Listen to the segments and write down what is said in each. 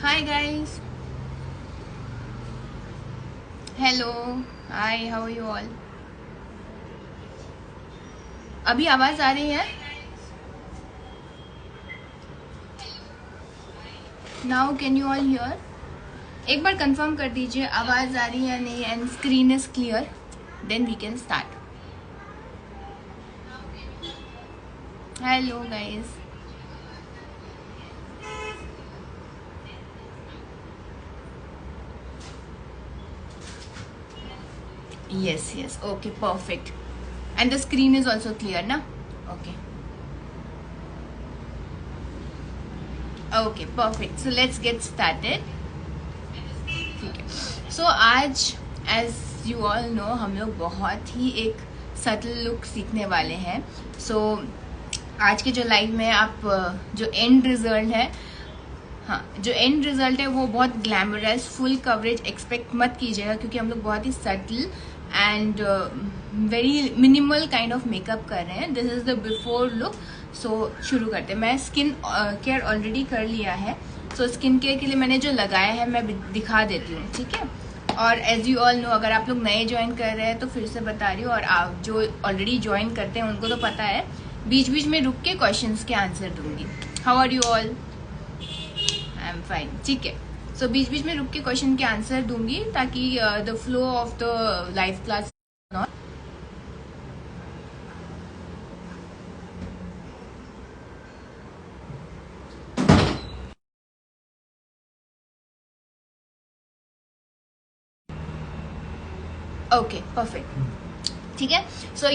Hi guys. Hello. Hi. How are you all? अभी आवाज आ रही है? Now can you all hear? एक बार कंफर्म कर दीजिए आवाज आ रही है या नहीं and screen is clear. Then we can start. Hello guys. Yes. Okay, perfect. And the screen is also clear, na? Okay. Okay, perfect. So let's get started. ठीक है. So आज as you all know हम लोग बहुत ही एक subtle look सीखने वाले हैं. So आज के जो लाइव में आप जो एंड रिजल्ट है, हाँ जो एंड रिजल्ट है वो बहुत ग्लैमरस फुल कवरेज एक्सपेक्ट मत कीजिएगा, क्योंकि हम लोग बहुत ही subtle and very minimal kind of makeup कर रहे हैं. This is the before look. So शुरू करते हैं. मैं स्किन केयर ऑलरेडी कर लिया है. सो स्किन केयर के लिए मैंने जो लगाया है मैं दिखा देती हूँ, ठीक है. और एज यू ऑल नो, अगर आप लोग नए ज्वाइन कर रहे हैं तो फिर से बता रही हूँ, और आप जो ऑलरेडी ज्वाइन करते हैं उनको तो पता है, बीच बीच में रुक के क्वेश्चंस के आंसर दूंगी. How are you all? I am fine. ठीक है. सो बीच बीच में रुक के क्वेश्चन के आंसर दूंगी ताकि the flow of the live class. Okay perfect. ठीक है. सो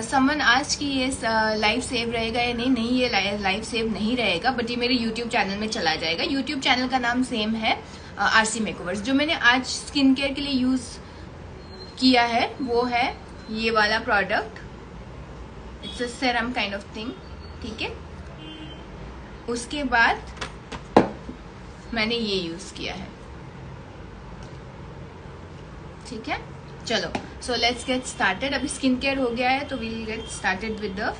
समवन आज की ये लाइव सेव रहेगा या नहीं ये लाइव सेव नहीं रहेगा, बट ये मेरे यूट्यूब चैनल में चला जाएगा. यूट्यूब चैनल का नाम सेम है, आरसी मेकओवर्स. जो मैंने आज स्किन केयर के लिए यूज किया है वो है ये वाला product. It's a serum kind of thing. ठीक है. उसके बाद मैंने ये यूज किया है. ठीक है. चलो, सो लेट्स गेट स्टार्टेड. अभी स्किन केयर हो गया है तो we'll get started with the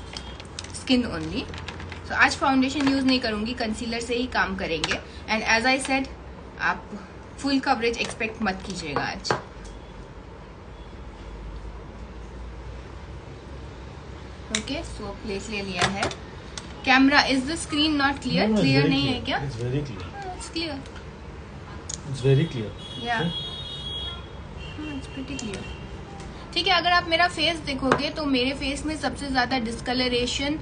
skin only. So आज फाउंडेशन यूज नहीं करूंगी, कंसीलर से ही काम करेंगे. एंड एज आई सेड, आप फुल कवरेज एक्सपेक्ट मत कीजिएगा आज. ओके. सो प्लेस ले लिया है. Camera, is the screen not clear? Clear नहीं है क्या? It's very clear. It's clear. It's very clear. या इट्स प्रीटी क्लियर. ठीक है. अगर आप मेरा फेस देखोगे तो मेरे फेस में सबसे ज्यादा डिस्कलरेशन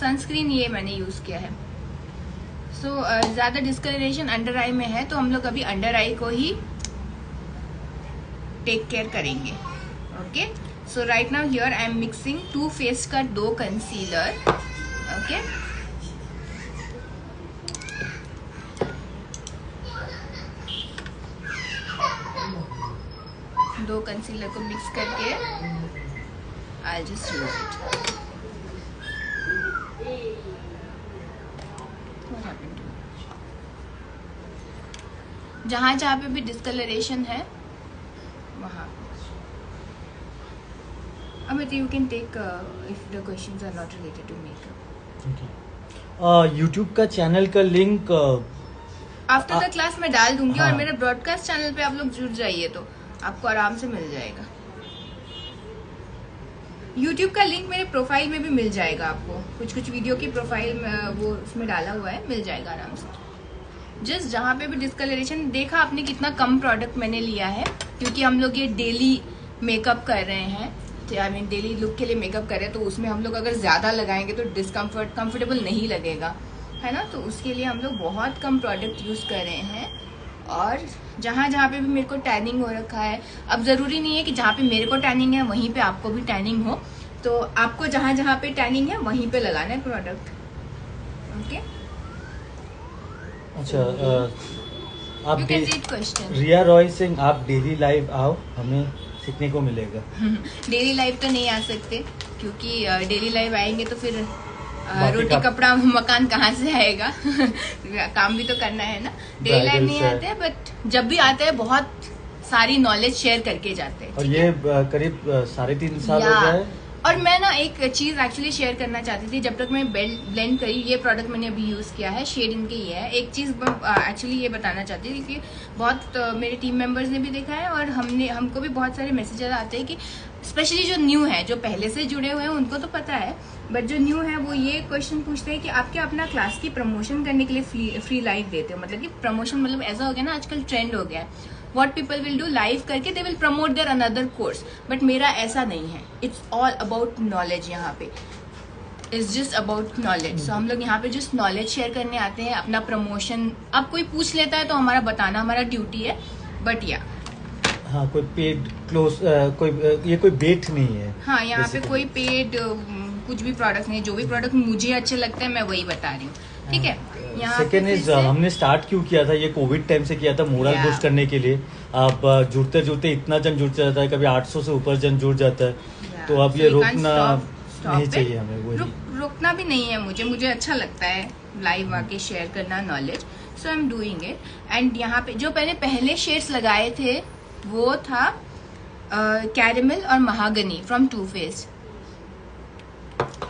सनस्क्रीन ये मैंने यूज किया है. सो ज्यादा डिस्कलरेशन अंडर आई में है, तो हम लोग अभी अंडर आई को ही टेक केयर करेंगे. Okay. So right now here I am mixing 2 face का 2 कंसीलर. ओके. दो कंसीलर को मिक्स करके आई जस्ट यूज इट. जहां जहां पे भी डिस्कलरेशन है वहां. अब you can take if the questions are not related to makeup. YouTube का चैनल का लिंक आफ्टर द क्लास में डाल दूंगी. हाँ. और मेरे ब्रॉडकास्ट चैनल पे आप लोग जुड़ जाइए तो आपको आराम से मिल जाएगा. YouTube का लिंक मेरे प्रोफाइल में भी मिल जाएगा आपको. कुछ वीडियो की प्रोफाइल में वो उसमें डाला हुआ है, मिल जाएगा आराम से. जस्ट जहाँ पे भी डिस्कलरेशन देखा आपने, कितना कम प्रोडक्ट मैंने लिया है, क्योंकि हम लोग ये डेली मेकअप कर रहे हैं. आई मीन डेली लुक के लिए मेकअप कर रहे हैं, तो उसमें हम लोग अगर ज्यादा लगाएंगे तो कंफर्टेबल नहीं लगेगा, है ना. तो उसके लिए हम लोग बहुत कम प्रोडक्ट यूज कर रहे हैं. और जहाँ जहाँ पे भी मेरे को टैनिंग हो रखा है, अब जरूरी नहीं है कि जहाँ पे मेरे को टैनिंग है वहीं पे आपको भी टैनिंग हो, तो आपको जहाँ जहाँ पे टैनिंग है वहीं पे लगाना है प्रोडक्ट. ओके. अच्छा. आप यू कैन रीड क्वेश्चन. रिया रॉय सिंह, आप डेली लाइव आओ, हमें सीखने को मिलेगा. डेली लाइव तो नहीं आ सकते, क्योंकि डेली लाइव आएंगे तो फिर रोटी का... कपड़ा मकान कहाँ से आएगा. काम भी तो करना है ना. डेली लाइव नहीं आते हैं, बट जब भी आते हैं बहुत सारी नॉलेज शेयर करके जाते हैं. और ये करीब 3.5 साल हो गया है. और मैं ना एक चीज एक्चुअली शेयर करना चाहती थी, जब तक मैं ब्लेंड करी, ये प्रोडक्ट मैंने अभी यूज किया है, शेड इनके ये है। एक चीज एक्चुअली ये बताना चाहती थी कि बहुत मेरे टीम मेंबर्स ने भी देखा है और हमको भी बहुत सारे मैसेजेस आते हैं कि स्पेशली जो न्यू है, जो पहले से जुड़े हुए हैं उनको तो पता है, बट जो न्यू है वो ये क्वेश्चन पूछते हैं कि आप क्या अपना क्लास की प्रमोशन करने के लिए फ्री लाइव देते हो? मतलब कि प्रमोशन मतलब ऐसा हो गया ना, आजकल ट्रेंड हो गया है, what people will do, live करके they will promote their another course. But मेरा ऐसा नहीं है, इट्स ऑल अबाउट नॉलेज। यहाँ पे इट्स जस्ट अबाउट नॉलेज। सो हम लोग यहाँ पे जस्ट नॉलेज शेयर करने आते हैं, अपना प्रमोशन अब कोई पूछ लेता है तो हमारा बताना हमारा ड्यूटी है, बट या हाँ, कोई पेड क्लोज ये कोई बेट नहीं है। हाँ, यहाँ पे कोई पेड कुछ भी प्रोडक्ट नहीं है, जो भी प्रोडक्ट मुझे अच्छे लगते हैं मैं वही बता रही हूँ, ठीक है। सेकेंड इज हमने स्टार्ट क्यों किया था, ये कोविड टाइम से किया था, मोरल बूस्ट करने के लिए। आप जुड़ते जुड़ते इतना जन जुड़ जाता है, कभी 800 से ऊपर जन जुड़ जाता है, तो अब ये रोकना नहीं चाहिए हमें। वही रोकना भी नहीं है, मुझे अच्छा लगता है लाइव आके शेयर करना knowledge, so I am doing it. And यहाँ पे जो मैंने पहले शेड्स लगाए थे वो था कैरेमल और mahogany from Too Faced,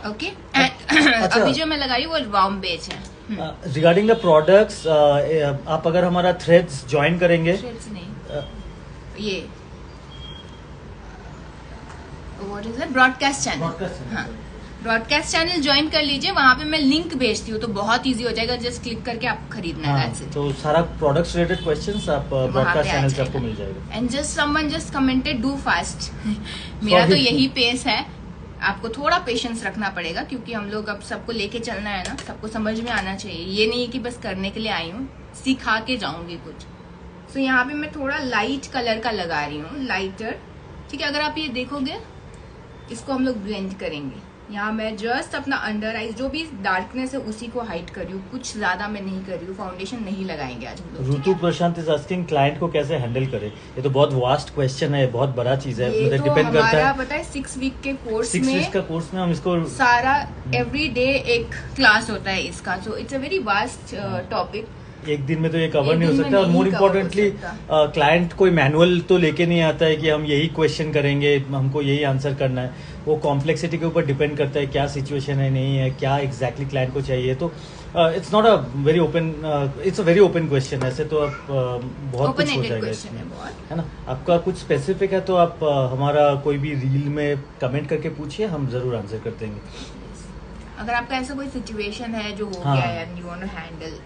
okay. अभी जो मैं लगा रही हूँ वो वार्म बेस है। रिगार्डिंग द प्रोडक्ट्स, आप अगर हमारा थ्रेड्स ज्वाइन करेंगे, थ्रेड्स नहीं, ये what is it, broadcast channel, हाँ, ब्रॉडकास्ट चैनल ज्वाइन कर लीजिए, वहां पे मैं लिंक भेजती हूँ तो बहुत इजी हो जाएगा, जस्ट क्लिक करके आप खरीदना है, तो सारा प्रोडक्ट्स रिलेटेड क्वेश्चंस आप ब्रॉडकास्ट चैनल से आपको मिल जाएगा। And just someone just commented do fast, मेरा तो यही पेस है, आपको थोड़ा पेशेंस रखना पड़ेगा क्योंकि हम लोग अब सबको लेके चलना है ना, सबको समझ में आना चाहिए, ये नहीं है कि बस करने के लिए आई हूँ, सिखा के जाऊंगी कुछ। सो यहाँ पे मैं थोड़ा लाइट कलर का लगा रही हूँ, लाइटर, ठीक है। अगर आप ये देखोगे, इसको हम लोग ब्लेंड करेंगे। यहाँ मैं जस्ट अपना अंडर आईज जो भी डार्कनेस है उसी को हाइड कर रही हूँ, कुछ ज्यादा मैं नहीं कर रही हूँ, फाउंडेशन नहीं लगाएंगे आज हम लोग। ऋतु प्रशांत इज आस्किंग क्लाइंट को कैसे हैंडल करे, ये तो बहुत वास्ट क्वेश्चन है, बहुत बड़ा चीज है, ये तो डिपेंड करता है। पता है 6 वीक के कोर्स 6 वीक का कोर्स में हम इसको सारा एवरी डे एक क्लास होता है इसका, so it's a very vast topic. एक दिन में तो ये कवर नहीं हो सकता, और मोर इम्पोर्टेंटली क्लाइंट कोई मैनुअल तो लेके नहीं आता है कि हम यही क्वेश्चन करेंगे, हमको यही आंसर करना है। वो कॉम्प्लेक्सिटी के ऊपर डिपेंड करता है, क्या सिचुएशन है, नहीं है, क्या एग्जैक्टली क्लाइंट को चाहिए। तो it's not a very open, it's a very open question. ऐसे तो आप बहुत कुछ हो जाएगा इसमें, है ना। आपका कुछ स्पेसिफिक है तो आप हमारा कोई भी रील में कमेंट करके पूछिए, हम जरूर आंसर कर देंगे। अगर आपका ऐसा कोई सिचुएशन है जो हो गया है and you want to handle,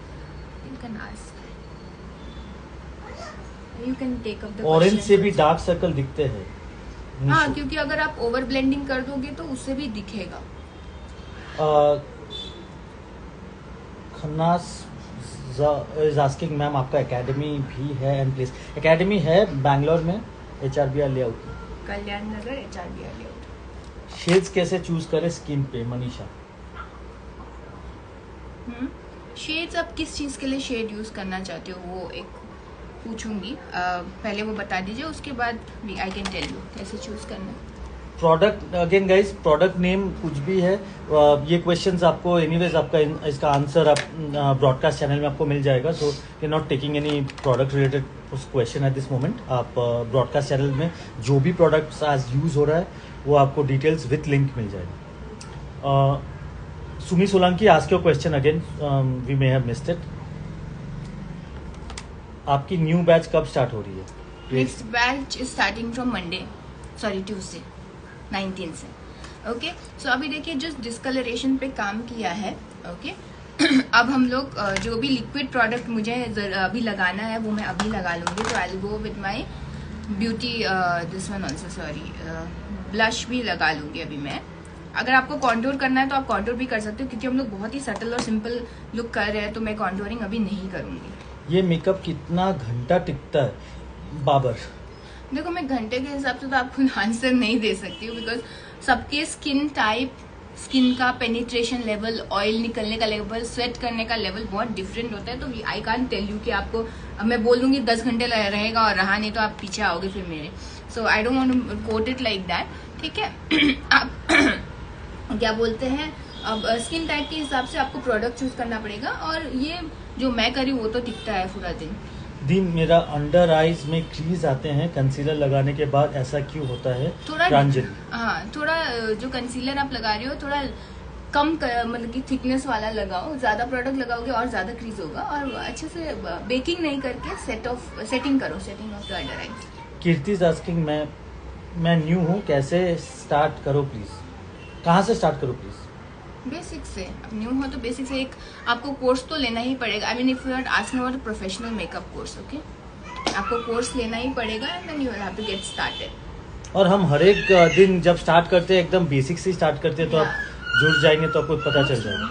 you can ask, you can take up the orange से भी डार्क सर्कल दिखते हैं। हाँ, क्योंकि अगर आप ओवर ब्लेंडिंग कर दोगे तो उससे भी दिखेगा। खन्नास इज आस्किंग मैम आपका एकेडमी भी है एंड प्लीज, एकेडमी है बैंगलोर में, HRBR लेआउट, कल्याण नगर HRBR लेआउट। शेड्स कैसे चूज करें स्किन पे, मनीषा। शेड्स आप किस चीज के लिए शेड यूज करना चाहते हो वो एक पूछूंगी, पहले वो बता दीजिए, उसके बाद आई कैन टेल यू कैसे चूज करना। Product again guys, product name कुछ भी है, ये क्वेश्चंस आपको एनीवेज आपका इसका आंसर आप ब्रॉडकास्ट चैनल में आपको मिल जाएगा। So you not taking any product related question at this moment. आप ब्रॉडकास्ट चैनल में जो भी प्रोडक्ट्स आज यूज हो रहा है वो आपको डिटेल्स विथ लिंक मिल जाएगा। Sumi Solanki, ask your question again, we may have missed it. आपकी न्यू बैच कब स्टार्ट हो रही है? Next batch is starting from Monday, sorry Tuesday 19 से, ओके। सो अभी देखिए जो डिस्कलरेशन पे काम किया है, ओके। अब हम लोग जो भी लिक्विड प्रोडक्ट मुझे अभी लगाना है वो मैं अभी लगा लूंगी। तो I go with my beauty this one also, sorry blush भी लगा लूंगी अभी मैं। अगर आपको कॉन्टूर करना है तो आप कॉन्टूर भी कर सकते हो, क्योंकि हम लोग बहुत ही सटल और सिंपल लुक कर रहे हैं, तो मैं कॉन्टूरिंग अभी नहीं करूंगी। ये मेकअप कितना घंटा टिकता है बाबर? देखो मैं घंटे के हिसाब से तो आपको आंसर नहीं दे सकती हूँ, बिकॉज सबके स्किन टाइप, स्किन का पेनिट्रेशन लेवल, ऑयल निकलने का लेवल, स्वेट करने का लेवल बहुत डिफरेंट होता है। तो आई कांट टेल यू कि आपको, अब मैं बोल दूंगी 10 घंटे रहेगा और रहा नहीं तो आप पीछे आओगे फिर मेरे। So I don't want to coat it like that, ठीक है। आप क्या बोलते हैं, अब स्किन टाइप के हिसाब से आपको प्रोडक्ट चूज करना पड़ेगा, और ये जो मैं करी वो तो टिकता है पूरा दिन। दी मेरा अंडर आईज में क्रीज आते हैं कंसीलर लगाने के बाद, ऐसा क्यों होता है थोड़ा प्रांजलि? हाँ, थोड़ा जो कंसीलर आप लगा रहे हो थोड़ा कम मतलब कि थिकनेस वाला लगाओ, ज्यादा प्रोडक्ट लगाओगे और ज्यादा क्रीज होगा। और अच्छे से बेकिंग नहीं करके सेटिंग करो, setting of the under eyes. Kirti is asking, मैं न्यू हूँ, कैसे स्टार्ट करो प्लीज? कहाँ से स्टार्ट करो प्लीज? बेसिक से। अब न्यू हो तो बेसिक से एक आपको कोर्स तो लेना ही पड़ेगा। I mean if you are asking about professional makeup course, okay, आपको कोर्स लेना ही पड़ेगा and then you will have to get started. और हम हर एक दिन जब स्टार्ट करते हैं एकदम बेसिक से स्टार्ट करते हैं, तो आप जुड़ जाएंगे तो आपको पता चल जाएगा।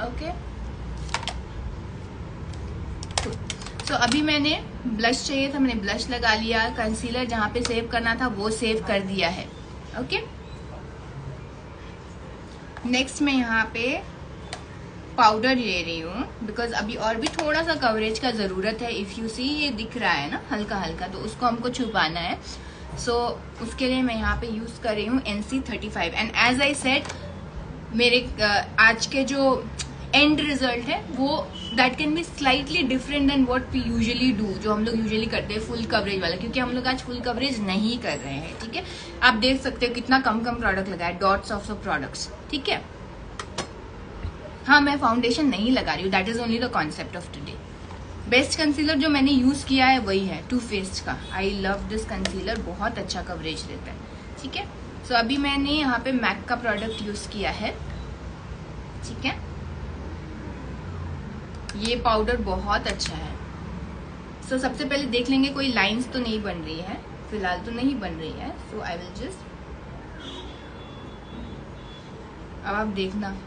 ओके, तो अभी मैंने ब्लश चाहिए था, मैंने ब्लश लगा लिया। कंसीलर जहाँ पे सेव करना था वो सेव कर दिया है। ओके, नेक्स्ट मैं यहाँ पे पाउडर ले रही हूँ बिकॉज अभी और भी थोड़ा सा कवरेज का जरूरत है। इफ यू सी ये दिख रहा है ना हल्का हल्का, तो उसको हमको छुपाना है। सो उसके लिए मैं यहाँ पे यूज कर रही हूँ NC35 and as I said मेरे आज के जो एंड रिजल्ट है वो that can be slightly different than what we usually do, जो हम लोग यूजुअली करते हैं फुल कवरेज वाला, क्योंकि हम लोग आज फुल कवरेज नहीं कर रहे हैं। ठीक है, आप देख सकते हो कितना कम प्रोडक्ट लगा है, डॉट्स ऑफ प्रोडक्ट्स। ठीक है, हाँ मैं फाउंडेशन नहीं लगा रही हूँ, that is only the concept of today. Best concealer जो मैंने यूज किया है वही है टू फेस्ड का। आई लव दिस कंसीलर, बहुत अच्छा कवरेज देता है। ठीक है, सो अभी मैंने यहाँ पे मैक का प्रोडक्ट यूज किया है। ठीक है, ये पाउडर बहुत अच्छा है। सो सबसे पहले देख लेंगे कोई लाइंस तो नहीं बन रही है, फिलहाल तो नहीं बन रही है। सो आई विल जस्ट, अब आप देखना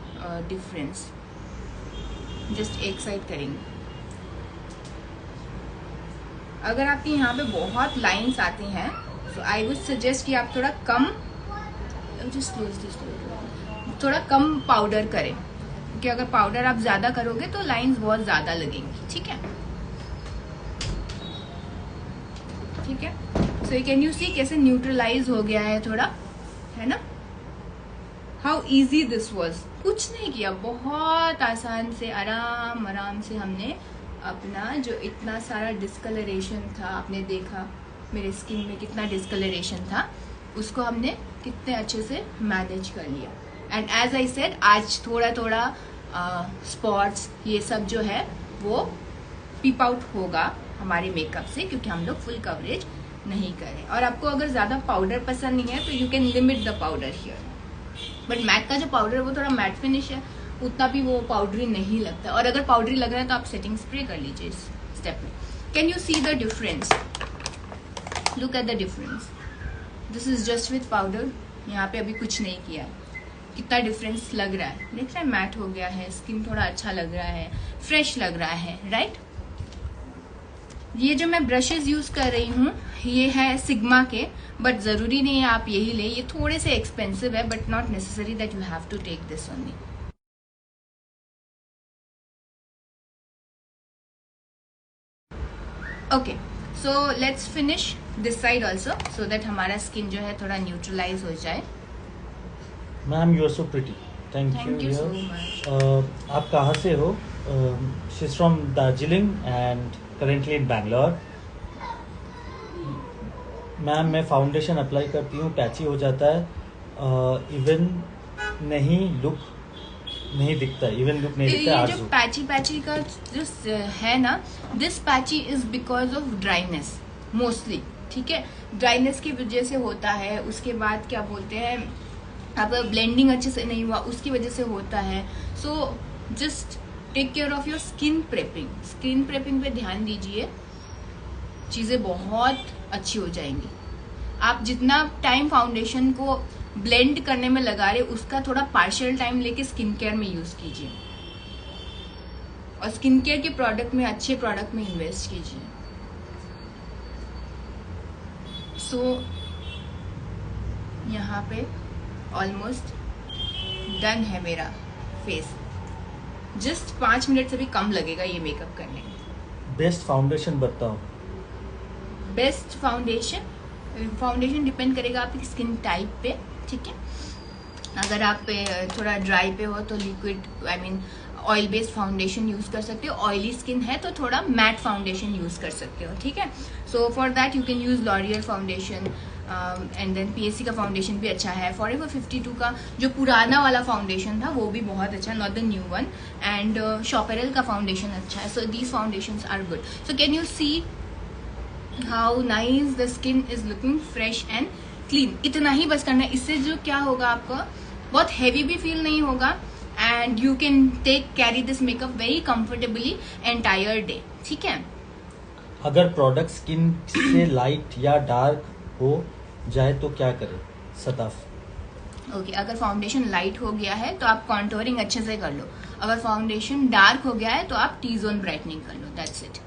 डिफरेंस, जस्ट एक साइड करेंगे। अगर आपके यहाँ पे बहुत लाइंस आती हैं तो आई वुड सजेस्ट कि आप थोड़ा कम, थोड़ा कम पाउडर करें, क्योंकि अगर पाउडर आप ज्यादा करोगे तो लाइंस बहुत ज्यादा लगेंगी। ठीक है, ठीक है, सो कैन यू सी कैसे न्यूट्रलाइज हो गया है थोड़ा, है ना? हाउ इजी दिस वॉज, कुछ नहीं किया, बहुत आसान से आराम आराम से हमने अपना जो इतना सारा डिस्कलरेशन था, आपने देखा मेरे स्किन में कितना डिस्कलरेशन था, उसको हमने कितने अच्छे से मैनेज कर लिया। एंड एज आई सेड आज थोड़ा थोड़ा स्पॉट्स ये सब जो है वो पीप आउट होगा हमारे मेकअप से, क्योंकि हम लोग फुल कवरेज नहीं करें। और आपको अगर ज्यादा पाउडर पसंद नहीं है तो you can limit the powder here, but MAC का जो पाउडर है वो थोड़ा मैट फिनिश है, उतना भी वो पाउडरी नहीं लगता। और अगर पाउडरी लग रहा है तो आप सेटिंग स्प्रे कर लीजिए इस स्टेप में। Can you see the difference, look at the difference, this is just with powder, यहाँ पे अभी कुछ नहीं किया है, कितना डिफरेंस लग रहा है, देख रहे हैं? मैट हो गया है, स्किन थोड़ा अच्छा लग रहा है, फ्रेश लग रहा है, राइट? ये जो मैं ब्रशेस यूज कर रही हूँ ये है सिग्मा के, बट जरूरी नहीं है आप यही ले, ये थोड़े से एक्सपेंसिव है, but not necessary that you have to take this only. Okay, so let's finish this side also so that हमारा स्किन जो है थोड़ा न्यूट्रलाइज हो जाए। Ma'am you are so pretty, thank you you so much. आप कहाँ से हो? She is from Darjeeling and currently in Bangalore. Ma'am मैं फाउंडेशन अप्लाई करती हूँ, पैची हो जाता है, इवन नहीं लुक नहीं दिखता, इवन लुक नहीं दिखता। ये जो पैची का जो है ना, this patchy is because of dryness mostly. ठीक है, ड्राइनेस की वजह से होता है। उसके बाद क्या बोलते हैं, अब ब्लेंडिंग अच्छे से नहीं हुआ उसकी वजह से होता है। So just take care of your skin prepping, skin prepping पे ध्यान दीजिए, चीजें बहुत अच्छी हो जाएंगी। आप जितना टाइम फाउंडेशन को ब्लेंड करने में लगा रहे उसका थोड़ा पार्शियल टाइम लेके स्किन केयर में यूज कीजिए, और स्किन केयर के प्रोडक्ट में, अच्छे प्रोडक्ट में इन्वेस्ट कीजिए। सो यहाँ पे ऑलमोस्ट डन है मेरा फेस, जस्ट 5 मिनट से भी कम लगेगा ये मेकअप करने में। बेस्ट फाउंडेशन बताओ। बेस्ट फाउंडेशन डिपेंड करेगा आपकी स्किन टाइप पे। ठीक है, अगर आप थोड़ा ड्राई पे हो तो liquid I mean oil based foundation use कर सकते हो, ऑयली स्किन है तो थोड़ा मैट फाउंडेशन यूज कर सकते हो, ठीक है। So for that you can use L'Oreal foundation and then PSC का फाउंडेशन भी अच्छा है। फॉरएवर 52 का जो पुराना वाला फाउंडेशन था वो भी बहुत अच्छा, not the new one, and शॉपेरल का फाउंडेशन अच्छा है। So these foundations are good. So can you see how nice the skin is looking fresh and clean. इतना ही बस करना है, इससे जो क्या होगा आपको बहुत हैवी भी फील नहीं होगा and you can carry this makeup very comfortably entire day, ठीक है। अगर प्रोडक्ट स्किन से लाइट या डार्क हो जाए तो क्या करें सताफ? ओके, अगर फाउंडेशन लाइट हो गया है तो आप कॉन्टोरिंग अच्छे से कर लो, अगर फाउंडेशन डार्क हो गया है तो आप टी जोन ब्राइटनिंग कर लो, that's it.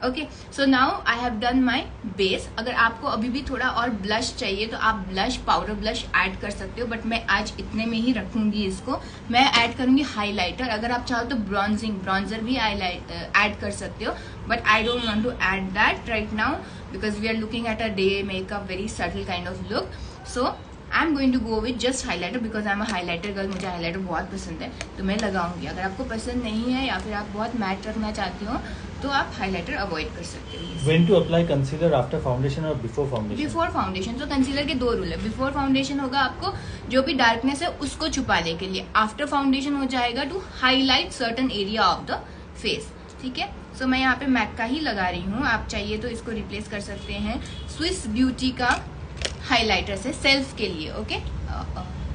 Okay, so now I have done my base. अगर आपको अभी भी थोड़ा और ब्लश चाहिए तो आप ब्लश, पाउडर ब्लश ऐड कर सकते हो, बट मैं आज इतने में ही रखूंगी इसको। मैं ऐड करूंगी हाइलाइटर, अगर आप चाहो तो ब्रॉन्जर भी ऐड कर सकते हो, but I don't want to add that right now because we are looking at a day makeup, very subtle kind of look. So I am going to go with just highlighter because I am a highlighter girl, मुझे highlighter बहुत पसंद है तो मैं लगाऊंगी। अगर आपको पसंद नहीं है या फिर आप बहुत मैट रखना चाहती हो तो आप हाईलाइटर अवॉइड कर सकते हो। When to apply concealer, after foundation और बिफोर फाउंडेशन? Before foundation. तो कंसीलर के दो रूल है, बिफोर फाउंडेशन होगा आपको जो भी डार्कनेस है उसको छुपाने के लिए, आफ्टर फाउंडेशन हो जाएगा to highlight certain area of the face, ठीक है। सो मैं यहाँ पे मैक का ही लगा रही हूँ, आप चाहिए तो इसको रिप्लेस कर सकते हैं स्विस ब्यूटी का हाइलाइटर से सेल्फ के लिए। Okay,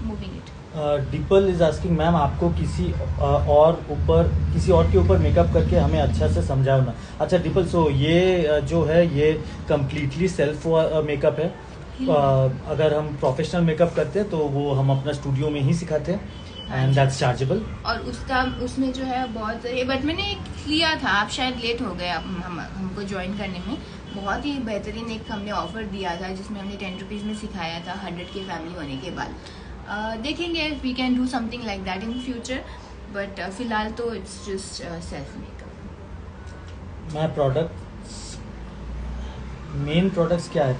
moving it. Dimple is asking ma'am आपको किसी और के ऊपर मेकअप करके हमें अच्छा से समझाओ ना। अच्छा डिपल, सो ये जो है ये कम्प्लीटली सेल्फ मेकअप है। अगर हम प्रोफेशनल मेकअप करते हैं तो वो हम अपना स्टूडियो में ही सिखाते हैं एंड दैट्स चार्जेबल। और उसमें जो है बहुत सारे, बट मैंने किया था, आप शायद लेट हो गए हमको ज्वाइन करने में। बहुत ही बेहतरीन एक हमने ऑफर दिया था जिसमें हमने 10 रुपीज़ में सिखाया था 100 के फैमिली होने के बाद। देखेंगे we can do something like that in future, but फिलहाल तो it's just self makeup. Main products क्या है?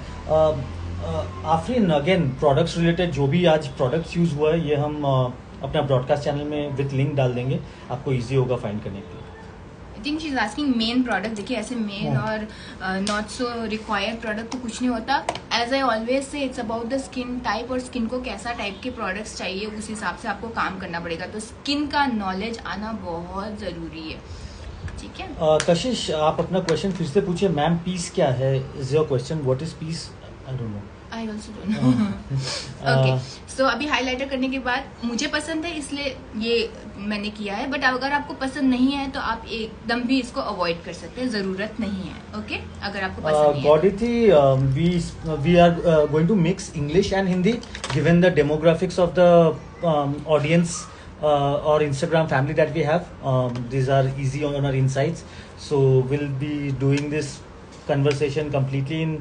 आफरीन, अगेन प्रोडक्ट्स रिलेटेड जो भी आज प्रोडक्ट्स यूज हुआ है ये हम अपना ब्रॉडकास्ट चैनल में विद लिंक डाल देंगे, आपको इजी होगा फाइंड करने के लिए। I think she is asking main product. देखिए ऐसे मेन और नॉट सो रिक्वायर्ड प्रोडक्ट तो कुछ नहीं होता। As I always say it's about the skin type, और स्किन को कैसा टाइप के प्रोडक्ट्स चाहिए उस हिसाब से आपको काम करना पड़ेगा। तो स्किन का नॉलेज आना बहुत जरूरी है, ठीक है। कशिश, आप अपना क्वेश्चन फिर से पूछिए। मैम पीस क्या है? Is your question what is peace? I don't know. I also don't know. Okay, so अभी हाइलाइटर करने के बाद मुझे पसंद है इसलिए ये मैंने किया है, बट अगर आपको पसंद नहीं है तो आप एकदम भी इसको अवॉइड कर सकते हैं, जरूरत नहीं है। ओके, अगर आपको पसंद नहीं है। Gaudithi, we are going to mix English and Hindi given the demographics of the audience or Instagram family that we have. These are easy on our insights, so we'll be doing this conversation completely in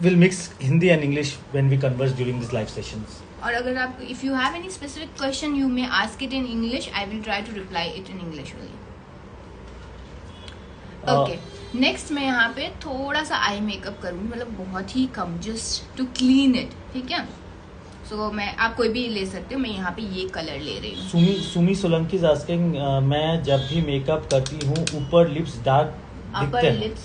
we'll mix Hindi and English when we converse during these live sessions. और अगर आप if you have any specific question you may ask it in English. I will try to reply it in English only. Okay, next मैं यहाँ पे थोड़ा सा eye makeup करूँगी, मतलब बहुत ही कम, just to clean it, ठीक है। So मैं, आप कोई भी ले सकते हो, मैं यहाँ पे ये कलर ले रही हूँ। सुमी सोलंकी is asking, मैं जब भी मेकअप करती हूँ ऊपर lips dark upper lips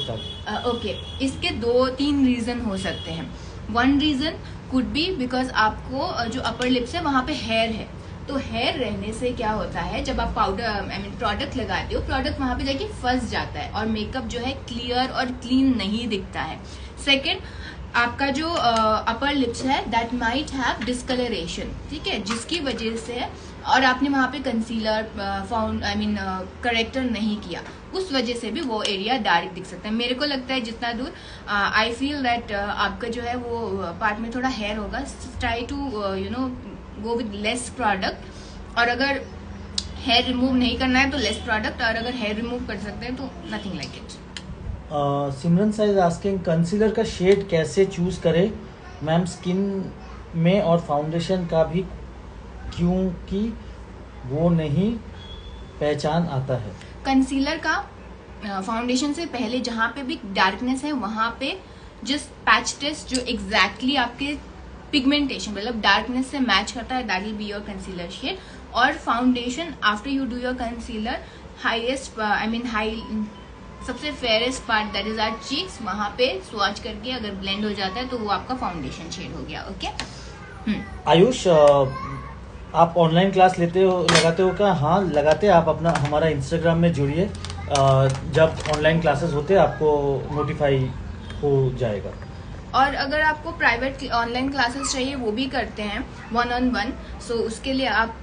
dark. Okay, इसके 2-3 रीजन हो सकते हैं। One reason could be because आपको जो अपर लिप्स है वहां पे हेयर है, तो हेयर रहने से क्या होता है जब आप पाउडर प्रोडक्ट लगाते हो, प्रोडक्ट वहां पे जाके फंस जाता है और मेकअप जो है क्लियर और क्लीन नहीं दिखता है। सेकेंड, आपका जो अपर लिप्स है दैट माइट हैव डिस्कलरेशन, ठीक है, जिसकी वजह से, और आपने वहां पे कंसीलर करेक्टर नहीं किया, उस वजह से भी वो एरिया डार्क दिख सकता है। मेरे को लगता है जितना दूर आई फील दैट आपका जो है वो पार्ट में थोड़ा हेयर होगा, try to go with less product, और अगर हेयर रिमूव नहीं करना है तो लेस प्रोडक्ट, और अगर हेयर रिमूव कर सकते हैं तो nothing like it. Simran size asking, concealer का शेड कैसे चूज करें मैम स्किन में और फाउंडेशन का भी, क्योंकि वो नहीं पहचान आता है। कंसीलर का फाउंडेशन से पहले जहां पे भी डार्कनेस है वहां पे जस्ट पैच टेस्ट जो एग्जैक्टली आपके पिगमेंटेशन, मतलब डार्कनेस से मैच करता है, that will be your concealer shade. और foundation after you do your concealer, highest high सबसे fairest part that is our cheeks, वहां पे स्वॉच करके अगर ब्लेंड हो जाता है तो वो आपका फाउंडेशन शेड हो गया. ओके. आयुष, आप ऑनलाइन क्लास लेते हो, लगाते हो क्या? हाँ लगाते हैं. आप अपना हमारा इंस्टाग्राम में जुड़िए, जब ऑनलाइन क्लासेस होते हैं आपको नोटिफाई हो जाएगा. और अगर आपको प्राइवेट ऑनलाइन क्लासेस चाहिए वो भी करते हैं 1-on-1, सो उसके लिए आप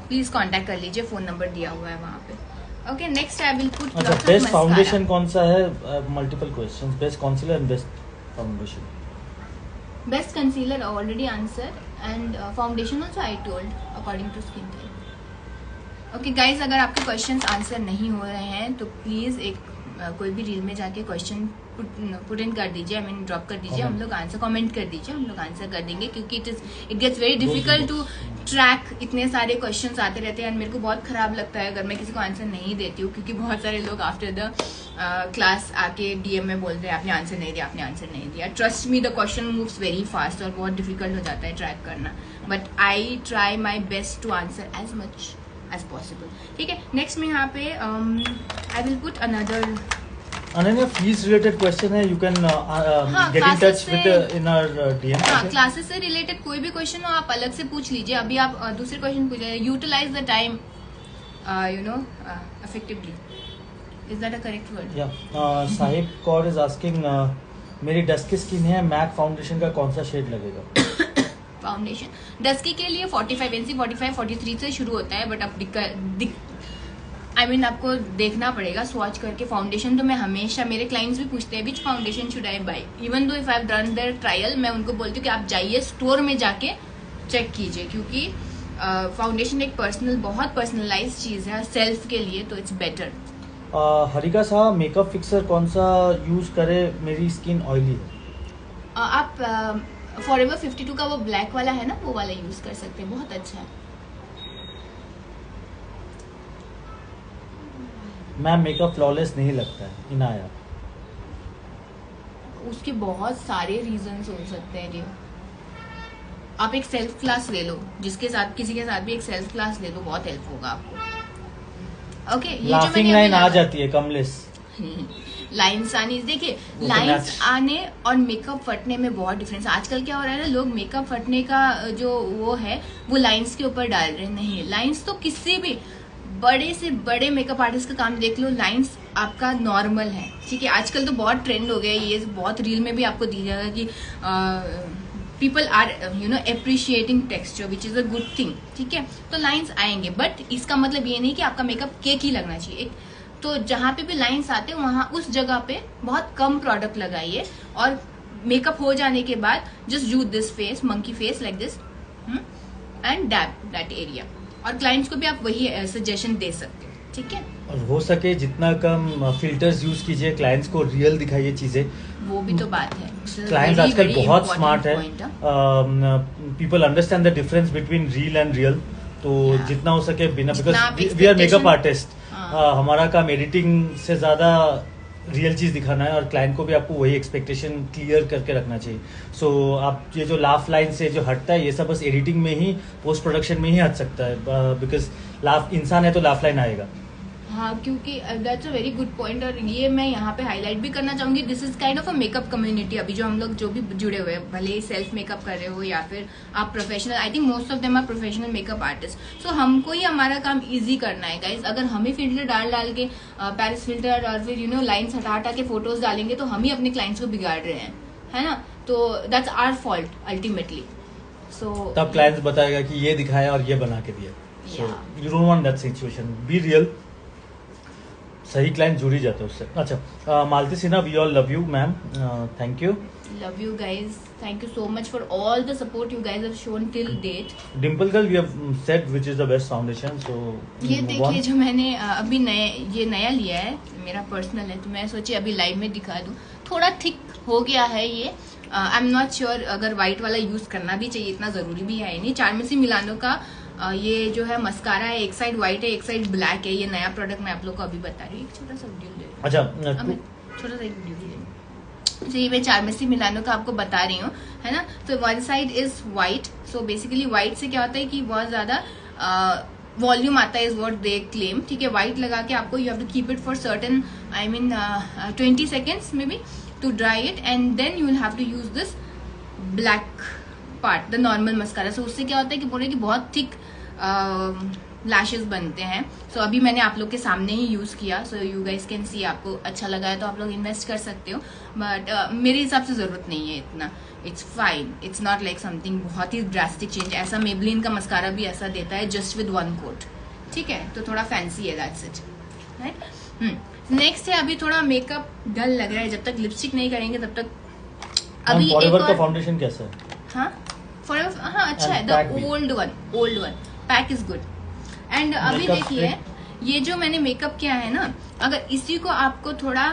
प्लीज कांटेक्ट कर लीजिए, फोन नंबर दिया हुआ है वहाँ पे. Okay, next I will put. अच्छा, बेस्ट फाउंडेशन कौन सा है? Multiple questions. Best concealer and best foundation. Best concealer already answer, and foundation also I told according to skin type. Okay guys, अगर आपके क्वेश्चंस आंसर नहीं हो रहे हैं तो प्लीज कोई भी रील में जाके क्वेश्चन पुट इन कर दीजिए, ड्रॉप कर दीजिए. हम लोग आंसर कमेंट कर दीजिए, हम लोग आंसर कर देंगे, क्योंकि it gets very difficult to track. इतने सारे क्वेश्चंस आते रहते हैं, मेरे को बहुत खराब लगता है अगर मैं किसी को आंसर नहीं देती हूँ, क्योंकि बहुत सारे लोग आफ्टर द क्लास आके डीएम में बोलते हैं आपने आंसर नहीं दिया, आपने आंसर नहीं दिया. Trust me, the question moves very fast और बहुत डिफिकल्ट हो जाता है ट्रैक करना, but I try my best to answer as much as possible. ठीक है, नेक्स्ट में यहाँ पे I will put another. Ananya, fees related question है, you can get in touch with in our DM. हाँ, क्लासेस से रिलेटेड कोई भी क्वेश्चन हो आप अलग से पूछ लीजिए. अभी आप दूसरे क्वेश्चन पूछे, utilize the time effectively. Is that a correct word? या साहिब कौर इज आस्किंग, मेरी डस्की स्किन है, मैक फाउंडेशन का कौन सा शेड लगेगा? फाउंडेशन डस्की के लिए 45 NC 45 43 से शुरू होता है, बट अब आपको देखना पड़ेगा स्वॉच करके. फाउंडेशन तो मैं हमेशा, मेरे क्लाइंट्स भी पूछते हैं which foundation should I buy, even though if I have done their trial, मैं उनको बोलती हूँ कि आप जाइए स्टोर में जाके चेक कीजिए, क्योंकि फाउंडेशन एक बहुत पर्सनलाइज चीज है सेल्फ के लिए, तो इट्स बेटर. हरिका साहब, मेकअप फिक्सर कौन सा यूज करे, मेरी स्किन ऑयली है. आप फॉरएवर 52 का वो ब्लैक वाला है ना, वो वाला यूज कर सकते हैं, बहुत अच्छा है. मैम, मेकअप फ्लॉलेस नहीं लगता है. इनाया, उसके बहुत सारे रीजंस हो सकते हैं जी. आप एक सेल्फ क्लास ले लो, किसी के साथ भी एक सेल्फ क्लास ले लो, बहुत हेल्प होगा आपको. ओके, ये लाफिंग लाइन आ जाती है कमलेस. लाइन्स आने, देखिए लाइन्स आने और मेकअप फटने में बहुत डिफरेंस. आजकल क्या हो रहा है ना, लोग मेकअप फटने का जो वो है वो लाइन्स के ऊपर डाल रहे नहीं. लाइन्स तो किसी भी बड़े से बड़े मेकअप आर्टिस्ट का काम देख लो, लाइन्स आपका नॉर्मल है. ठीक है, आजकल तो बहुत ट्रेंड हो गया ये, बहुत रील में भी आपको दी जाएगा कि people are appreciating texture, which is a good thing. ठीक है, तो लाइन्स आएंगे, बट इसका मतलब ये नहीं कि आपका मेकअप केक ही लगना चाहिए. तो जहाँ पे भी लाइन्स आते हैं वहां उस जगह पे बहुत कम प्रोडक्ट लगाइए, और मेकअप हो जाने के बाद just do this face, monkey face like this, and dab that area. और क्लाइंट्स को भी आप वही सजेशन दे सकते हो. ठीक है, और हो सके जितना कम फिल्टर्स यूज कीजिए, क्लाइंट्स को रियल दिखाइए चीजें. वो भी तो बात है. क्लाइंट्स आजकल बहुत स्मार्ट है. People understand the difference between real and real. तो जितना हो सके बिना, because we are makeup artist, हमारा काम एडिटिंग से ज्यादा रियल चीज दिखाना है, और क्लाइंट को भी आपको वही एक्सपेक्टेशन क्लियर करके रखना चाहिए. सो आप ये जो लाफ लाइन से जो हटता है, ये सब बस एडिटिंग में ही, पोस्ट प्रोडक्शन में ही हट सकता है, बिकॉज लाफ इंसान है तो लाफ लाइन आएगा. हाँ, क्योंकि that's a very good point, और ये मैं यहाँ पे हाईलाइट भी करना चाहूंगी. This is kind of a makeup community. अभी जो हम लोग जो भी जुड़े हुए हैं, भले ही सेल्फ मेकअप कर रहे हो या फिर आप professional, I think most of them are professional makeup artist. So हमको ही हमारा काम इजी करना है गाइज. अगर हम ही फिल्टर डाल के पैरिस फिल्टर और फिर लाइन्स हटा के फोटोज डालेंगे तो हम ही अपने क्लाइंट्स को बिगाड़ रहे हैं, है ना. तो दैट्स आवर फॉल्ट अल्टीमेटली. सो तब क्लाइंट्स बताएगा कि ये दिखाया और ये बना के दिया. So you don't want that situation. Be real. सही क्लाइंट जुड़ ही जाते हैं उससे. अच्छा, Malti Sinha, we all love you ma'am. Thank you. Love you guys. Thank you so much for all the support you guys have shown till date. Dimple girl, we have said which is the best foundation. So ये देखिए, जो मैंने अभी नया लिया है, मेरा personal है, तो मैं सोची अभी लाइव में दिखा दूं. थोड़ा थिक हो गया है ये. आई एम नॉट श्योर अगर व्हाइट वाला यूज करना भी चाहिए, इतना जरूरी भी है नहीं. चार्मेसी मिलानो का ये जो है मस्कारा है, एक साइड व्हाइट है एक साइड ब्लैक है. ये नया प्रोडक्ट मैं आप लोग को अभी बता रही हूँ. एक छोटा सा वीडियो ले. अच्छा, छोटा सा वीडियो ले. तो ये मैं चारमेसी मिलानो का आपको बता रही हूँ, है ना। तो one side is white, so basically white से क्या होता है कि बहुत ज्यादा वॉल्यूम आता है, इज व्हाट दे क्लेम, ठीक है। व्हाइट लगा के आपको you have to keep it for certain 20 seconds may be to dry it, and then you will have to use this black part, the normal mascara. So उससे क्या होता है कि बोले कि बहुत थिक लैशेस बनते हैं। सो अभी मैंने आप लोग के सामने ही यूज किया, so you guys can see. आपको अच्छा लगा है तो आप लोग इन्वेस्ट कर सकते हो, बट मेरे हिसाब से जरूरत नहीं है इतना। It's fine, it's not like something बहुत ही ड्रास्टिक चेंज। ऐसा मेबलिन का मस्कारा भी ऐसा देता है जस्ट विद 1 कोट, ठीक है। तो थोड़ा फैंसी है, दैट्स इट, राइट। नेक्स्ट है, अभी थोड़ा मेकअप डल लग रहा है, जब तक लिपस्टिक नहीं करेंगे तब तक। अभी एक और फाउंडेशन कैसा है? हाँ, फॉरएवर, हाँ अच्छा है, the old one pack is good. And अभी देखिए ये जो मैंने मेकअप किया है ना, अगर इसी को आपको थोड़ा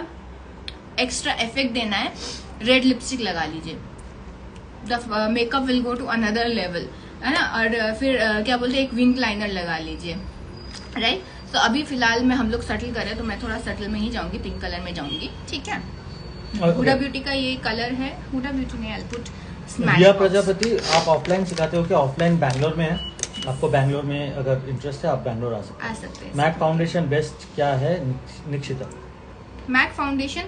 एक्स्ट्रा इफेक्ट देना है, रेड लिपस्टिक लगा लीजिए, the makeup will go to another level, है ना। और फिर क्या बोलते हैं, एक विंग लाइनर लगा लीजिए, राइट। तो अभी फिलहाल में हम लोग सटल कर रहे हैं, तो मैं थोड़ा सटल में ही जाऊंगी, पिंक कलर में जाऊंगी, ठीक है। हुडा ब्यूटी का ये कलर है, हुडा ब्यूटी में आई पुट स्मैश। रिया प्रजापति, आप ऑफलाइन सिखाते हो क्या? ऑफलाइन बैंगलोर में है, आपको बैंगलोर में अगर इंटरेस्ट है आप बैंगलोर आ सकते हैं। मैक फाउंडेशन बेस्ट क्या है Nikshita? MAC foundation,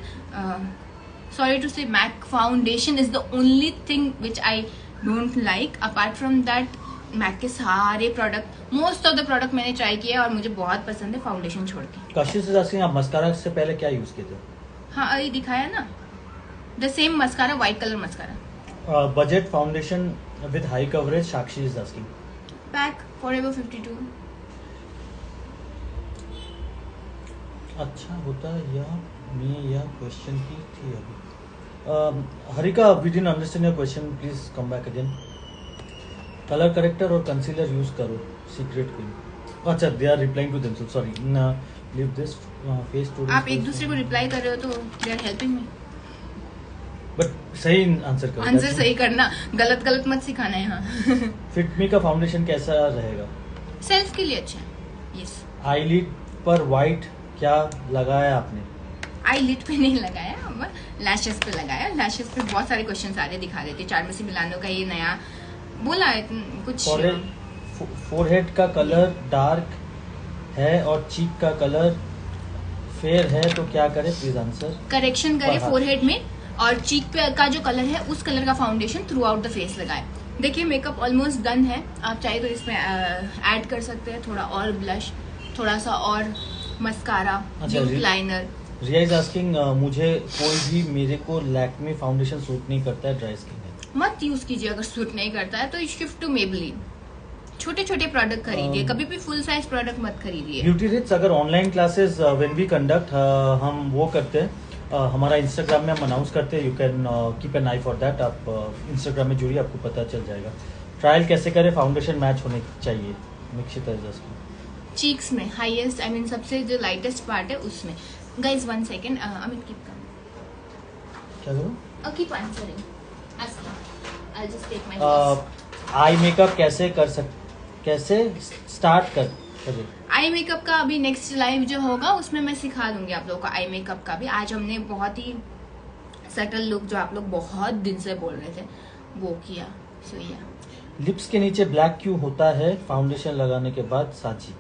sorry to say, MAC foundation is the only thing which I don't like. Apart from that MAC के सारे product, most of the product मैंने ट्राई किया और मुझे बहुत पसंद है फाउंडेशन छोड़ के। कशिश से आस्किंग, आप मस्कारा से पहले क्या यूज किए थे? हाँ, अभी दिखाया ना, the same mascara, white colour mascara. Budget foundation with high coverage, Sakshi is asking. Pack forever 52। अच्छा होता है या मैं यह क्वेश्चन की थी अभी। Harika, we didn't understand your question, please come back again. Colour corrector और कंसीलर यूज करो, सीक्रेट क्वीन। अच्छा, they are replying to themselves, sorry, leave this face to. आप एक दूसरे को रिप्लाई कर रहे हो तो they are helping me, but सही आंसर करो, आंसर सही करना, गलत गलत मत सिखाना है। हाँ। फिट मी का फाउंडेशन कैसा रहेगा? सेल्फ के लिए अच्छा है, यस। आईलिड पर वाइट क्या लगाया आपने? आई लिट पे नहीं लगाया, लैशेस पे लगाया। लैशेस पे बहुत सारे क्वेश्चन आ रहे, दिखा देते। चारमेसी मिलानो का ये नया बोला है कुछ। फोरहेड का कलर डार्क है और चीक का कलर फेयर है, तो क्या करे? Please answer. करेक्शन करे फोरहेड में, और चीक पे का जो कलर है उस कलर का foundation through out the face लगाए। देखिए मेकअप ऑलमोस्ट डन है, आप चाहे तो इसमें ऐड कर सकते हैं थोड़ा और ब्लश, थोड़ा सा और mascara, lip liner. Riya is asking, मुझे कोई भी मेरे को लैक्मे फाउंडेशन सूट नहीं करता है, ड्राई स्किन है। मत यूज कीजिए, अगर सूट नहीं करता है तो शिफ्ट टू मेबलिन। छोटे छोटे प्रोडक्ट खरीदिए, कभी भी फुल साइज प्रोडक्ट मत खरीदिए। ब्यूटी रिट्स, अगर online classes when we conduct, हम वो करते हैं, हमारा इंस्टाग्राम में हम अनाउंस करते हैं, you can keep an I for that. आप इंस्टाग्राम में जुड़िए, आपको पता चल जाएगा। ट्रायल कैसे करें, फाउंडेशन मैच होने चाहिए, निक्षिता इज आस्किंग। चीक्स में हाईएस्ट, आई मीन सबसे जो लाइटेस्ट पार्ट है उसमें। Guys 1 second, Amit keep calm. क्या करूं? Keep answering, asking, I just take my eye makeup कैसे स्टार्ट करें? आई मेकअप का अभी नेक्स्ट लाइव जो होगा उसमें मैं सिखा दूंगी आप लोगों को आई मेकअप का भी। आज हमने बहुत ही सटल लुक जो आप लोग बहुत दिन से बोल रहे थे वो किया। सो या लिप्स के नीचे ब्लैक क्यों होता है फाउंडेशन लगाने के बाद? साची,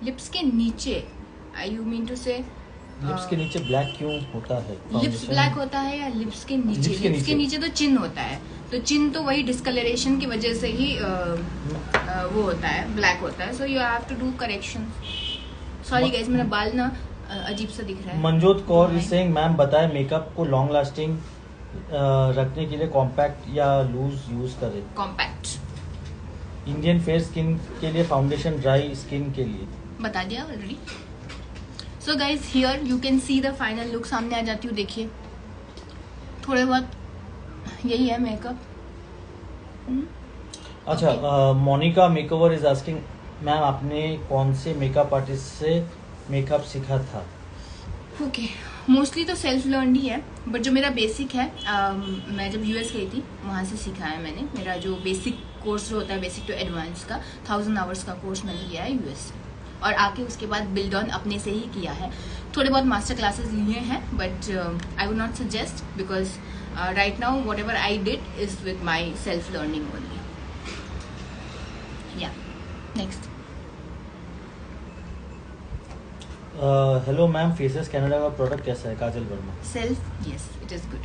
लिप्स के नीचे, यू मीन टू से लिप्स के नीचे ब्लैक क्यों होता है? लिप्स ब्लैक होता है या लिप्स के नीचे? लिप्स के नीचे तो चिन होता है, तो चिन तो वही डिस्कलरेशन की वजह से ही वो होता है, ब्लैक होता है। So you have to do correction. Sorry guys, मेरा बाल ना अजीब सा दिख रहा है। Manjot Kaur is saying, ma'am बताएं मेकअप को लॉन्ग लास्टिंग रखने के लिए कॉम्पैक्ट या लूज यूज करें? कॉम्पैक्ट। इंडियन फेयर स्किन के लिए फाउंडेशन, ड्राई स्किन के लिए बता दिया already. So guys here you can see the final look, सामने आ जाती हूँ, देखिए थोड़े बहुत यही है मेकअप। अच्छा, Monika makeover is asking, ma'am आपने कौन से मेकअप आर्टिस्ट से मेकअप सीखा था? ओके, मोस्टली तो सेल्फ लर्नड ही है, बट जो मेरा बेसिक है, मैं जब यूएस गई थी वहाँ से सीखा है मैंने। मेरा जो बेसिक कोर्स जो होता है, बेसिक टू एडवांस का 1000 आवर्स का कोर्स मैंने लिया है यूएस से। और आके उसके बाद बिल्ड ऑन अपने से ही किया है। थोड़े बहुत मास्टर क्लासेस लिए हैं, but I would not suggest because right now whatever I did is with my self learning only. या next. Hello ma'am, faces Canada का प्रोडक्ट कैसा है? Kajal Verma. Self, yes it is good.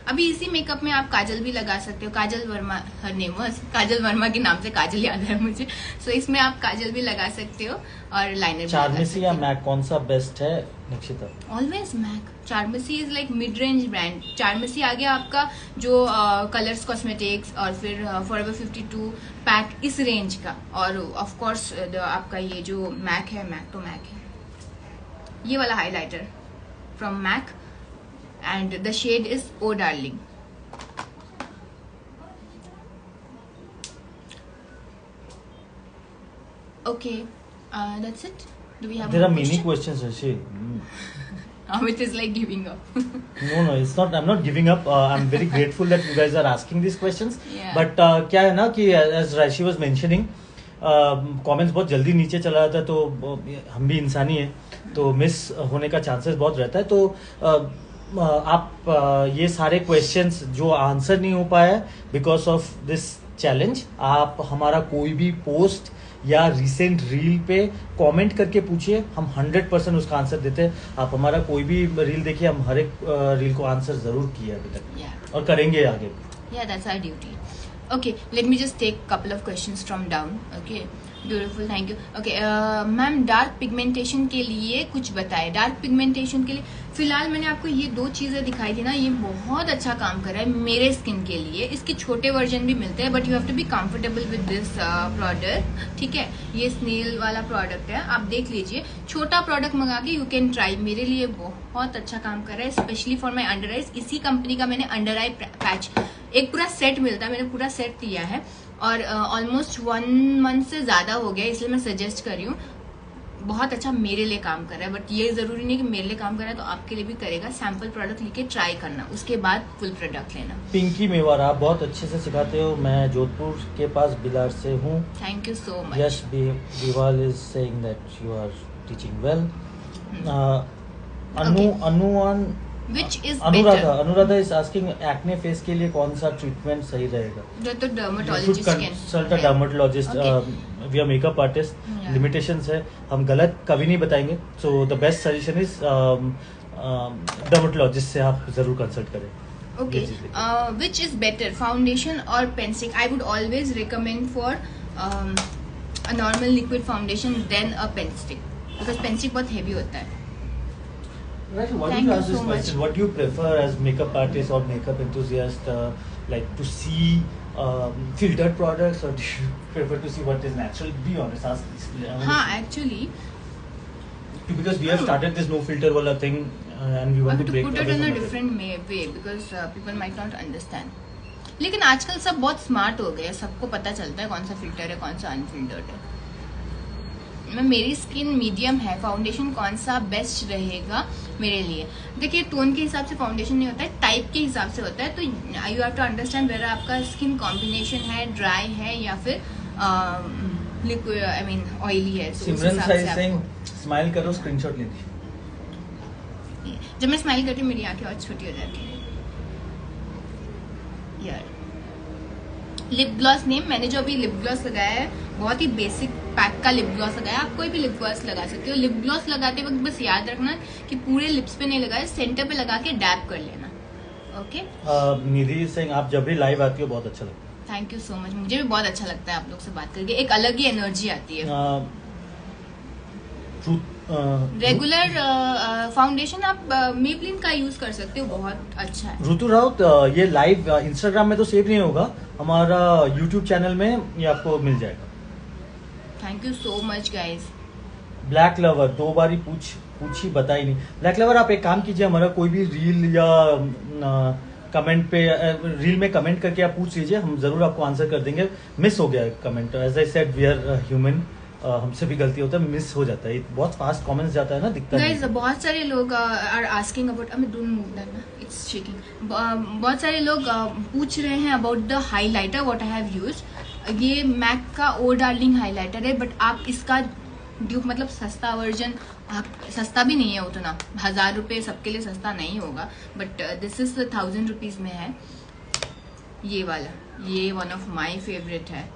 अभी इसी makeup में आप काजल भी लगा सकते हो। काजल वर्मा हर नेम वाज, काजल वर्मा के नाम से काजल याद है मुझे। सो इसमें आप काजल भी लगा सकते हो और लाइनर भी। चार्मेसी या मैक कौन सा बेस्ट है Nikshita? Always MAC. Charmacy is like mid range brand. Charmacy आ गया आपका जो कलर्स कॉस्मेटिक्स और फिर फॉरएवर 52 पैक इस रेंज का। और ऑफ कोर्स आपका ये जो मैक है, मैक तो मैक है। ये वाला highlighter from MAC and the shade is Oh Darling. Okay, that's it. Do we have there are more many question? questions, Rishi. It is like giving up. No, it's not. I'm not giving up. I'm very grateful that you guys are asking these questions. Yeah. But क्या है ना कि as Rishi was mentioning, comments बहुत जल्दी नीचे चला जाता है, तो हम भी इंसानी है, तो मिस होने का चांसेस बहुत रहता है। तो आप ये सारे क्वेश्चंस जो आंसर नहीं हो पाया बिकॉज ऑफ दिस चैलेंज, आप हमारा कोई भी पोस्ट या रिसेंट रील पे कमेंट करके पूछिए, हम 100% उसका आंसर देते हैं। आप हमारा कोई भी रील देखिए, हम हर एक रील को आंसर जरूर किया अभी तक और करेंगे आगे भी। Yeah, that's our duty. Okay, let me just take couple of questions from down. Okay, beautiful, thank you. Okay, ma'am dark pigmentation के लिए कुछ बताएं। डार्क पिगमेंटेशन के लिए फिलहाल मैंने आपको ये 2 चीजें दिखाई थी ना, ये बहुत अच्छा काम कर रहा है मेरे स्किन के लिए। इसके छोटे वर्जन भी मिलते हैं, but you have to be comfortable with this product. ठीक है, ये स्नेल वाला प्रोडक्ट है, आप देख लीजिए। छोटा प्रोडक्ट मंगा के यू कैन ट्राई, मेरे लिए बहुत अच्छा काम कर रहा है, specially for my under eyes. इसी कंपनी का मैंने अंडर आई पैच, एक पूरा सेट मिलता है, मैंने पूरा सेट लिया है और ऑलमोस्ट 1 मंथ से ज्यादा हो गया, इसलिए मैं सजेस्ट कर रही हूँ। बहुत अच्छा मेरे लिए काम कर रहा है, बट ये जरूरी नहीं कि मेरे लिए काम कर रहा है तो आपके लिए भी करेगा। सैंपल प्रोडक्ट लेके ट्राई करना, उसके बाद फुल प्रोडक्ट लेना। पिंकी मेवार, आप बहुत अच्छे से सिखाते हो, मैं जोधपुर के पास बिलार से हूँ। Thank you so much. Yash Biwal is saying that you are teaching well. Which is Anuradha is asking acne face के लिए कौन सा ट्रीटमेंट सही रहेगा? तो dermatologist can consult a dermatologist. We are makeup artist, limitations है, हम गलत कभी नहीं बताएंगे। So the best suggestion is dermatologist से आप जरूर कंसल्ट करें। Okay, which is better, foundation or pen stick? I would always recommend for a normal liquid foundation than a pen stick, because pen stick बहुत heavy होता है। Right, why Thank do you you ask this so question? What do you prefer as makeup artist or makeup enthusiast, like to see filtered products, or do you prefer to see what is natural? Be honest, ask this. हाँ, actually, because we have started this no filter wala thing, and we I want have to to break put away it in from a it. different way because people might not understand. लेकिन आजकल सब बहुत smart हो गए, सबको पता चलता है कौन सा फिल्टर है, कौन सा अनफिल्टर्ड है। मेरी स्किन मीडियम है, फाउंडेशन कौन सा बेस्ट रहेगा मेरे लिए? देखिए, टोन के हिसाब से फाउंडेशन नहीं होता है, टाइप के हिसाब से होता है। तो you have to understand whether आपका स्किन कॉम्बिनेशन है, ड्राई है या फिर लिक्विड, आई मीन ऑयली है। सिमरन सिंह, स्माइल करो, स्क्रीनशॉट ले लीजिए। जब मैं स्माइल करती हूँ मेरी आंखें और छोटी हो जाती हैं यार। लिप ग्लॉस नेम, मैंने जो अभी लिप ग्लॉस लगाया है बहुत ही बेसिक पैक का लिप ग्लॉस लगाया। आप कोई भी लिप ग्लॉस लगा सकते हो। लिप ग्लॉस लगाते वक्त बस याद रखना कि पूरे लिप्स पे नहीं लगाए, सेंटर पे लगा के डैप कर लेना। ओके। निधि सिंह, आप जब भी लाइव आती हो बहुत अच्छा लगता है। थैंक यू सो मच, मुझे भी बहुत अच्छा लगता है आप लोग से बात करके, एक अलग ही एनर्जी आती है। रेगुलर फाउंडेशन आप मेबलिन का यूज कर सकते हो, बहुत अच्छा है। ऋतु राउत, ये लाइव इंस्टाग्राम में तो सेव नहीं होगा, हमारा यूट्यूब चैनल में ये आपको मिल जाएगा। Thank you so much guys. Black lover, 2 बार ही पूछी बताई नहीं। ब्लैक लवर, आप एक काम कीजिए, हमारा कोई भी रील या कमेंट पे, रील में कमेंट करके आप पूछ लीजिए, हम जरूर आपको आंसर कर देंगे। मिस हो गया comment, as I said we are human, हमसे भी गलती होता है, मिस हो जाता है, बहुत फास्ट कमेंट्स जाता है ना, दिखता है। बहुत सारे लोग are asking about, it's shaking. बहुत सारे लोग पूछ रहे हैं about the highlighter what I have used. ये मैक का ओ डार्लिंग हाइलाइटर है, बट आप इसका ड्यूप मतलब सस्ता वर्जन, सस्ता भी नहीं है उतना, 1000 रुपये सबके लिए सस्ता नहीं होगा, बट दिस इज 1000 रुपीज में है ये वाला। ये वन ऑफ माय फेवरेट है।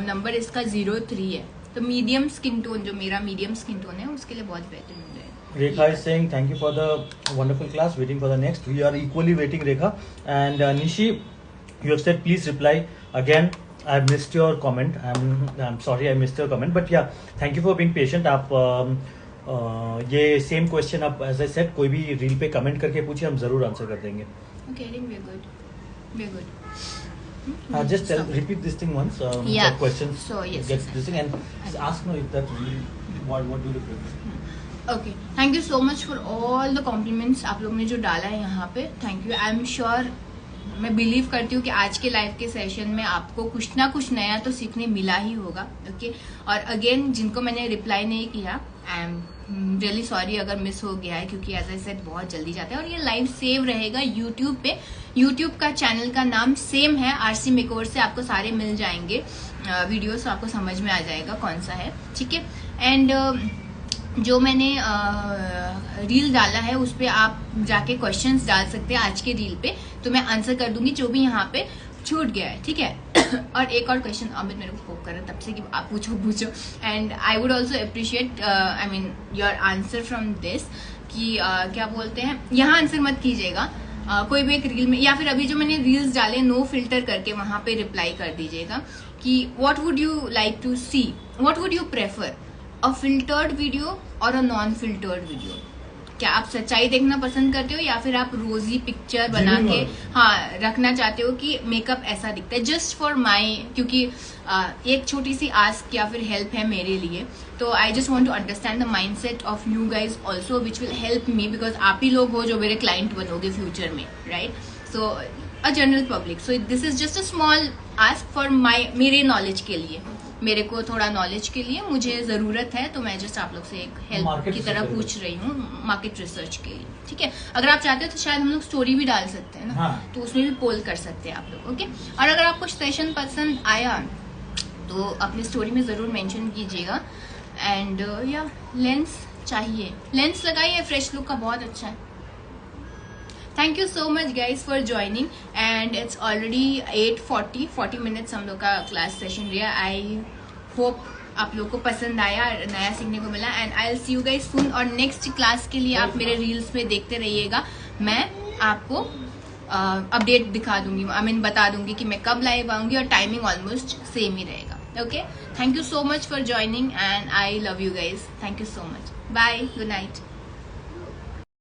नंबर इसका 03 है, तो मीडियम स्किन टोन, जो मेरा मीडियम स्किन टोन है उसके लिए बहुत बेहतरीन है। Rekha is saying thank you for the wonderful class, waiting for the next. We are equally waiting, Rekha. And Nishi, you have said please reply again. I missed your comment. I'm sorry I missed your comment, but yeah, thank you for being patient. आप ये same question आप as I said कोई भी reel पे comment करके पूछिए, हम जरूर आंसर कर देंगे। Okay, we're good. Just repeat this thing once. Yeah. The questions. So yes. Get this thing and ask now if that really what do you prefer. Okay, thank you so much for all the compliments आप लोग ने जो डाला है यहाँ पे, thank you. I am sure, मैं believe करती हूँ कि आज के लाइव के सेशन में आपको कुछ ना कुछ नया तो सीखने मिला ही होगा। ओके, और अगेन जिनको मैंने रिप्लाई नहीं किया, आई एम रियली सॉरी अगर मिस हो गया है, क्योंकि एज आई सेड बहुत जल्दी जाता है। और ये लाइव सेव रहेगा यूट्यूब पे, यूट्यूब का चैनल का नाम सेम है आरसी मेकओवर से, आपको सारे मिल जाएंगे वीडियोस, तो आपको समझ में आ जाएगा कौन सा है, ठीक है। एंड जो मैंने रील डाला है उस पर आप जाके क्वेश्चंस डाल सकते हैं आज के रील पे, तो मैं आंसर कर दूंगी जो भी यहाँ पे छूट गया है, ठीक है। और एक और क्वेश्चन अमित मेरे को फोक कर रहा है तब से कि आप पूछो। And I would also appreciate I mean your answer from this, कि क्या बोलते हैं, यहाँ आंसर मत कीजिएगा, कोई भी एक रील में, या फिर अभी जो मैंने रील्स डाले नो फिल्टर करके वहां पे रिप्लाई कर दीजिएगा कि what would you like to see, what would you prefer, a filtered video और अ नॉन फिल्टर्ड वीडियो। क्या आप सच्चाई देखना पसंद करते हो, या फिर आप रोजी पिक्चर बना के रखना चाहते हो कि मेकअप ऐसा दिखता है, जस्ट फॉर माई, क्योंकि एक छोटी सी आस्क या फिर हेल्प है मेरे लिए, तो I just want to understand the mind set of you guys also, which will help me, because आप ही लोग हो जो मेरे क्लाइंट बनोगे फ्यूचर में, right. So a general public, so this is just a small ask for मेरे knowledge के लिए, मेरे को थोड़ा नॉलेज के लिए मुझे जरूरत है, तो मैं जस्ट आप लोग से एक हेल्प की तरह पूछ रही हूँ मार्केट रिसर्च के लिए, ठीक है। अगर आप चाहते हो तो शायद हम लोग स्टोरी भी डाल सकते हैं ना, तो उसमें भी पोल कर सकते हैं आप लोग, ओके। और अगर आपको सेशन पसंद आया तो अपनी स्टोरी में जरूर मेंशन कीजिएगा। एंड या लेंस चाहिए, लेंस लगाइए, फ्रेश लुक का बहुत अच्छा है। Thank you so much guys for joining, and it's already 8:40 40 minutes हम लोग का क्लास सेशन रहा। आई होप आप लोग को पसंद आया, नया सीखने को मिला, and I will see you guys soon. और नेक्स्ट क्लास के लिए आप मेरे रील्स में देखते रहिएगा, मैं आपको अपडेट दिखा दूंगी, आई मीन बता दूंगी कि मैं कब लाइव आऊंगी, और टाइमिंग ऑलमोस्ट सेम ही रहेगा, okay. Thank you so much for joining and I love you guys, thank you so much, bye, good night.